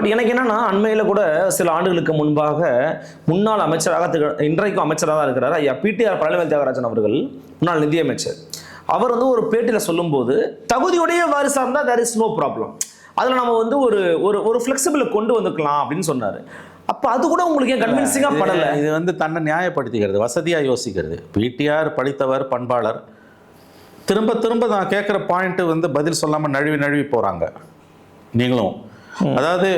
But எனக்கு என்னன்னா அண்மையில் கூட சில ஆண்டுகளுக்கு முன்பாக முன்னாள் அமைச்சராக இன்றைக்கும் அமைச்சராக தான் இருக்கிறார் ஐயா பிடிஆர் பழனிவேல் தியாகராஜன் அவர்கள், முன்னாள் நிதியமைச்சர். அவர் வந்து ஒரு பேட்டியில் சொல்லும்போது தகுதியுடைய வாரிசாக இருந்தால் தேர் இஸ் நோ ப்ராப்ளம், அதில் நம்ம வந்து ஒரு ஒரு ஃப்ளெக்சிபிளை கொண்டு வந்துக்கலாம் அப்படின்னு சொன்னார். அப்போ அது கூட உங்களுக்கு ஏன் கன்வின்சிங்காக படலை? இது வந்து தன்னை நியாயப்படுத்திக்கிறது, வசதியாக யோசிக்கிறது. பிடிஆர் படித்தவர், பண்பாளர். திரும்ப திரும்ப நான் கேட்குற பாயிண்ட்டு வந்து பதில் சொல்லாமல் நழுவி போகிறாங்க நீங்களும். அதாவது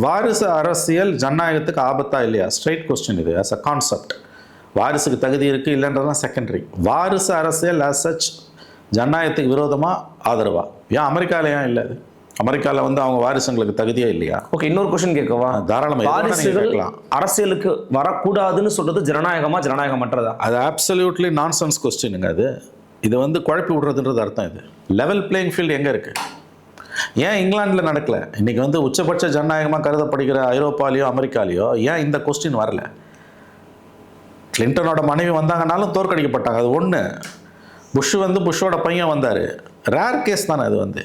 வாரிசு அரசியல் ஜனநாயகத்துக்கு ஆபத்தா இல்லையா? ஸ்ட்ரைட் கொஸ்டின் இது. ஆஸ் அ கான்செப்ட் வாரிசுக்கு தகுதி இருக்குது இல்லைன்றதான் செகண்டரி. வாரிசு அரசியல் ஆஸ் சச் ஜனநாயகத்துக்கு விரோதமாக ஆதரவா? ஏன் அமெரிக்காவில் ஏன் இல்லை? அமெரிக்காவில் வந்து அவங்க வாரிசுங்களுக்கு தகுதியே இல்லையா? ஓகே, இன்னொரு கொஸ்டின் கேட்கவா? தாராளமாக. வாரிசுகள் அரசியலுக்கு வரக்கூடாதுன்னு சொல்றது ஜனநாயகமற்றதா? அது அப்சல்யூட்லி நான்சென்ஸ் கொஸ்டினுங்க. அது இது வந்து குழப்பி விடுறதுன்றது அர்த்தம். இது லெவல் பிளேயிங் ஃபீல்டு எங்கே இருக்குது? ஏன் இங்கிலாண்டில் நடக்கலை? இன்றைக்கி வந்து உச்சபட்ச ஜனநாயகமாக கருதப்படுகிற ஐரோப்பாலேயோ அமெரிக்காலேயோ ஏன் இந்த கொஸ்டின் வரல? கிளின்டனோட மனைவி வந்தாங்கன்னாலும் தோற்கடிக்கப்பட்டாங்க. அது ஒன்று. புஷ்ஷோட பையன் வந்தார். ரேர் கேஸ் தானே அது. வந்து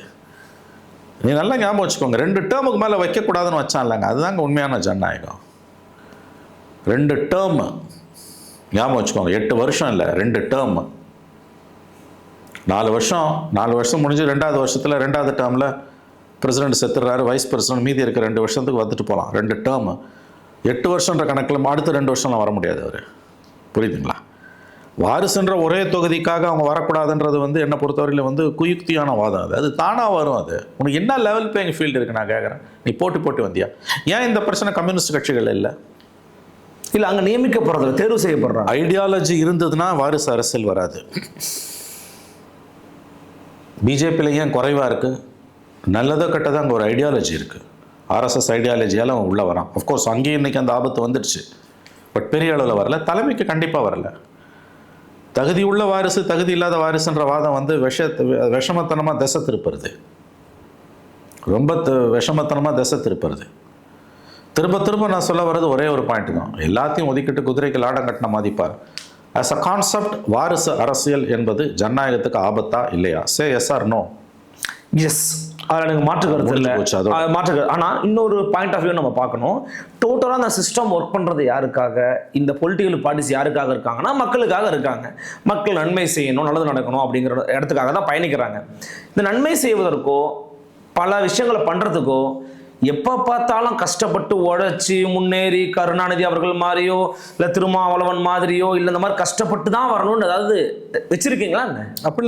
நீ நல்லா ஞாபகம் வச்சுக்கோங்க, 2 டேர்முக்கு மேலே வைக்கக்கூடாதுன்னு வச்சான் இல்லைங்க, அதுதாங்க உண்மையான ஜனநாயகம். 2 டேர்ம் ஞாபகம் வச்சுக்கோங்க. 8 வருஷம் இல்லை, 2 டேர்ம். 4 வருஷம் முடிஞ்சு 2வது வருஷத்தில் 2வது டேர்மில் பிரசிடென்ட் செத்துடுறாரு, வைஸ் பிரசிடென்ட் மீதி இருக்க 2 வருஷத்துக்கு வந்துட்டு போகலாம். 2 டேர்ம் 8 வருஷன்ற கணக்கில் அடுத்த 2 வருஷம்லாம் வர முடியாது அவர். புரியுதுங்களா? வாரிசுன்ற ஒரே தொகுதிக்காக அவங்க வரக்கூடாதுன்றது வந்து என்னை பொறுத்தவரையில் வந்து குயுக்தியான வாதம். அது தானாக வரும். அது உனக்கு என்ன லெவல் பிளேயிங் ஃபீல்டு இருக்குது நான் கேட்குறேன். நீ போட்டு வந்தியா? ஏன் இந்த பிரச்சனை கம்யூனிஸ்ட் கட்சிகள் இல்லை? அங்கே நியமிக்கப்படுறது, தேர்வு செய்யப்படுறாங்க. ஐடியாலஜி இருந்ததுன்னா வாரிசு அரசியல் வராது. பிஜேபியில் ஏன் குறைவாக இருக்குது? நல்லதோ கெட்டதோ அங்கே ஒரு ஐடியாலஜி இருக்குது. ஆர்எஸ்எஸ் ஐடியாலஜியால் அவன் உள்ளே வரான். அஃப்கோர்ஸ் அங்கேயும் இன்றைக்கி அந்த ஆபத்து வந்துடுச்சு. பட் பெரிய அளவில் வரல. தலைமைக்கு கண்டிப்பாக வரல. தகுதி உள்ள வாரிசு, தகுதி இல்லாத வாரிசுன்ற வாதம் வந்து விஷமத்தனமாக திசை திருப்புறது. ரொம்ப விஷமத்தனமாக திசை திருப்புறது. திரும்ப நான் சொல்ல வர்றது ஒரே ஒரு பாயிண்ட் தான். எல்லாத்தையும் ஒதுக்கிட்டு குதிரைக்கு லாடம் கட்டின மதிப்பார். ஆஸ் அ கான்செப்ட் வாரிசு அரசியல் என்பது ஜனநாயகத்துக்கு ஆபத்தா இல்லையா? Say yes or no. Yes, அதில் எனக்கு மாற்றுக்கிறது இல்லை. மாற்றுக்கிறது. ஆனால் இன்னொரு பாயிண்ட் ஆஃப் வியூ நம்ம பார்க்கணும். டோட்டலாக அந்த சிஸ்டம் ஒர்க் பண்ணுறது யாருக்காக? இந்த பொலிட்டிக்கல் பார்ட்டிஸ் யாருக்காக இருக்காங்கன்னா மக்களுக்காக இருக்காங்க. மக்கள் நன்மை செய்யணும், நல்லது நடக்கணும் அப்படிங்கிற இடத்துக்காக தான் பயணிக்கிறாங்க. இந்த நன்மை செய்வதற்கோ பல விஷயங்களை பண்ணுறதுக்கோ எப்போ பார்த்தாலும் கஷ்டப்பட்டு உழைச்சி முன்னேறி கருணாநிதி அவர்கள் மாதிரியோ இல்லை திருமாவளவன் மாதிரியோ இல்லை இந்த மாதிரி கஷ்டப்பட்டு தான் வரணும்னு ஏதாவது வச்சிருக்கீங்களா? என்ன அப்படிலாம்